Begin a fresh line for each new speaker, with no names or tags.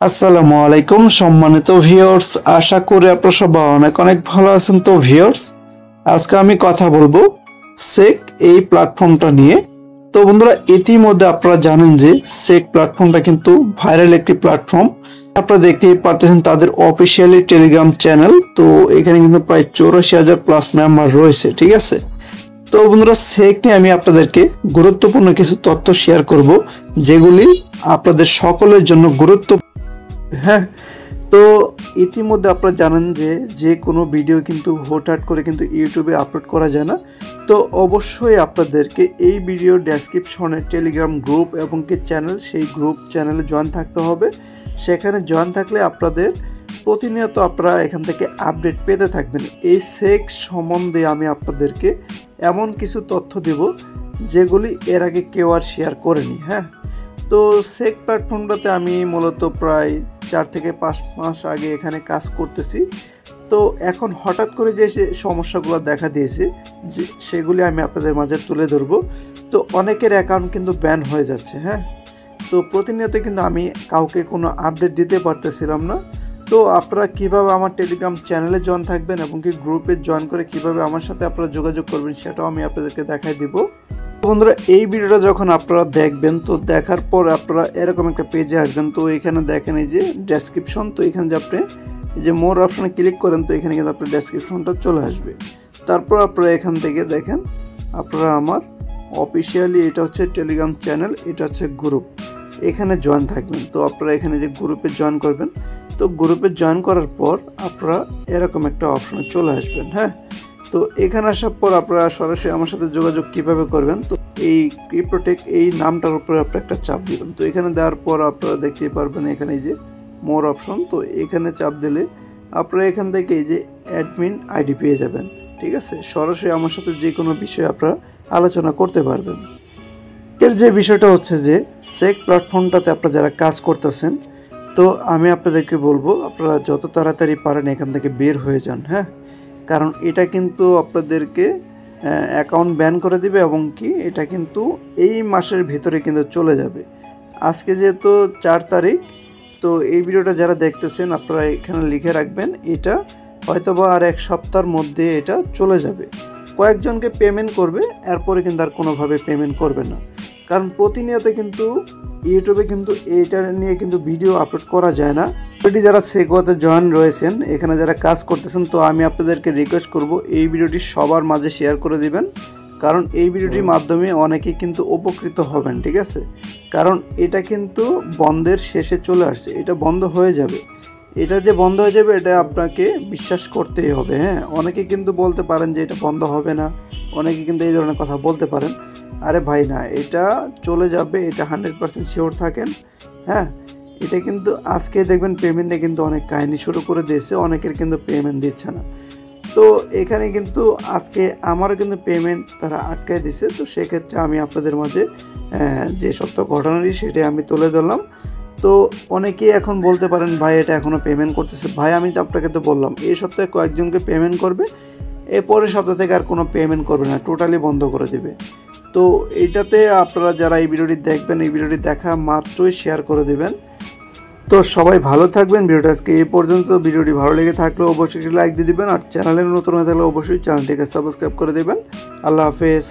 আসসালামু আলাইকুম সম্মানিত ভিউয়ার্স, আশা করি আপনারা সবাই অনেক অনেক ভালো আছেন। তো ভিউয়ার্স, আজকে আমি কথা বলবো সেক এই প্ল্যাটফর্মটা নিয়ে। তো বন্ধুরা, ইতিমধ্যে আপনারা জানেন যে সেক প্ল্যাটফর্মটা কিন্তু ভাইরাল একটি প্ল্যাটফর্ম। আপনারা দেখতেই পারতেছেন তাদের অফিসিয়ালি টেলিগ্রাম চ্যানেল। তো এখানে কিন্তু প্রায় 84,000 প্লাস মেম্বার রয়েছে, ঠিক আছে। তো বন্ধুরা, সেক নিয়ে আমি আপনাদেরকে গুরুত্বপূর্ণ কিছু তথ্য শেয়ার করব, যেগুলি আপনাদের সকলের জন্য হ্যাঁ। তো ইতিমধ্যে আপনারা জানেন যে যে কোনো ভিডিও কিন্তু হুটহাট করে কিন্তু ইউটিউবে আপলোড করা যায় না। তো অবশ্যই আপনাদেরকে এই ভিডিও ডেসক্রিপশনে টেলিগ্রাম গ্রুপ এবং কি চ্যানেল, সেই গ্রুপ চ্যানেলে জয়েন থাকতে হবে। সেখানে জয়েন থাকলে আপনাদের প্রতিনিয়ত আপনারা এখান থেকে আপডেট পেতে থাকবেন। এই সেক সম্বন্ধে আমি আপনাদেরকে এমন কিছু তথ্য দেব যেগুলি এর আগে কেউ আর শেয়ার করেনি। হ্যাঁ। তো সেক প্ল্যাটফর্মটাতে আমি মূলত প্রায় 4 থেকে 5 মাস আগে এখানে কাজ করতেছি। তো এখন হঠাৎ করে যে সমস্যাগুলো দেখা দিয়েছে, যে সেগুলি আমি আপনাদের মাঝে তুলে ধরবো। তো অনেকের অ্যাকাউন্ট কিন্তু ব্যান হয়ে যাচ্ছে। হ্যাঁ। তো প্রতিনিয়ত কিন্তু আমি কাউকে কোনো আপডেট দিতে পারতেছিলাম না। তো আপনারা কিভাবে আমার টেলিগ্রাম চ্যানেলে জয়েন থাকবেন এবং কি গ্রুপে জয়েন করে কিভাবে আমার সাথে আপনারা যোগাযোগ করবেন, সেটাও আমি আপনাদেরকে দেখাই দিব। বন্ধুরা, এই ভিডিওটা যখন আপনারা দেখবেন, তো দেখার পর আপনারা এরকম একটা পেজে আসবেন। তো এখানে দেখেন এই যে ডেসক্রিপশন। তো এখানে যে আপনি এই যে মোর অপশনে ক্লিক করেন, তো এখানে কিন্তু আপনার ডেসক্রিপশনটা চলে আসবে। তারপর আপনারা এখান থেকে দেখেন আপনারা আমার অফিসিয়ালি, এটা হচ্ছে টেলিগ্রাম চ্যানেল, এটা হচ্ছে গ্রুপ, এখানে জয়েন থাকবেন। তো আপনারা এখানে যে গ্রুপে জয়েন করবেন, তো গ্রুপে জয়েন করার পর আপনারা এরকম একটা অপশনে চলে আসবেন। হ্যাঁ। তো এখানে আসার পর আপনারা সরাসরি আমার সাথে যোগাযোগ কিভাবে করবেন, তো এই ক্রিপ্টোটেক এই নামটার উপরে আপনারা একটা চাপ দিবেন। তো এখানে দেওয়ার পর আপনারা দেখতেই পারবেন এখানে এই যে মোর অপশন। তো এখানে চাপ দিলে আপনারা এখান থেকে এই যে অ্যাডমিন আইডি পেয়ে যাবেন। ঠিক আছে, সরাসরি আমার সাথে যে কোনো বিষয়ে আপনারা আলোচনা করতে পারবেন। এর যে বিষয়টা হচ্ছে যে সেক প্ল্যাটফর্মটাতে আপনারা যারা কাজ করতেছেন, তো আমি আপনাদেরকে বলবো আপনারা যত তাড়াতাড়ি পারেন এখান থেকে বের হয়ে যান। হ্যাঁ। কারণ এটা কিন্তু আপনাদেরকে অ্যাকাউন্ট ব্যান করে দিবে এবং কি এটা কিন্তু এই মাসের ভিতরে কিন্তু চলে যাবে। আজকে যেহেতু 4 তারিখ, তো এই ভিডিওটা যারা দেখতেছেন আপনারা এখানে লিখে রাখবেন, এটা হয়তোবা আর 1 সপ্তাহের মধ্যে এটা চলে যাবে। কয়েকজনকে পেমেন্ট করবে, এরপরে কিন্তু আর কোনোভাবে পেমেন্ট করবে না। কারণ প্রতিনিয়ত কিন্তু ইউটিউবে কিন্তু এইটা নিয়ে কিন্তু ভিডিও আপলোড করা যায় না। অলরেডি যারা সেগোতে জয়েন রয়েছেন, এখানে যারা কাজ করতেছেন, তো আমি আপনাদেরকে রিকোয়েস্ট করব এই ভিডিওটি সবার মাঝে শেয়ার করে দিবেন। কারণ এই ভিডিওটির মাধ্যমে অনেকেই কিন্তু উপকৃত হবেন। ঠিক আছে, কারণ এটা কিন্তু বন্ধের শেষে চলে আসছে, এটা বন্ধ হয়ে যাবে। এটা যে বন্ধ হয়ে যাবে এটা আপনাকে বিশ্বাস করতেই হবে। হ্যাঁ। অনেকে কিন্তু বলতে পারেন যে এটা বন্ধ হবে না, অনেকে কিন্তু এই ধরনের কথা বলতে পারেন। আরে ভাই না, এটা চলে যাবে, এটা 100% শিওর থাকেন। হ্যাঁ। এটা কিন্তু আজকে দেখবেন পেমেন্টে কিন্তু অনেক কাহিনী শুরু করে দিয়েছে, অনেকের কিন্তু পেমেন্ট দিচ্ছে না। তো এখানে কিন্তু আজকে আমারও কিন্তু পেমেন্ট তারা আটকায় দিছে। তো সেক্ষেত্রে আমি আপনাদের মাঝে যে সত্য ঘটনাটি সেটাই আমি তুলে ধরলাম। তো অনেকেই এখন বলতে পারেন ভাই এটা এখনও পেমেন্ট করতেছে। ভাই আমি তো আপনাকে তো বললাম এই সপ্তাহে কয়েকজনকে পেমেন্ট করবে, এর পরের সপ্তাহ থেকে আর কোনো পেমেন্ট করবে না, টোটালি বন্ধ করে দেবে। তো এইটাতে আপনারা যারা এই ভিডিওটি দেখবেন, এই ভিডিওটি দেখা মাত্রই শেয়ার করে দেবেন। তো সবাই ভালো থাকবেন। ভিডিওটা আজকে এই পর্যন্ত। ভিডিওটি ভালো লেগে থাকলে অবশ্যই লাইক দিয়ে দিবেন, আর চ্যানেলে নতুন হয়ে থাকলে অবশ্যই চ্যানেলটিকে সাবস্ক্রাইব করে দেবেন। আল্লাহ হাফেজ।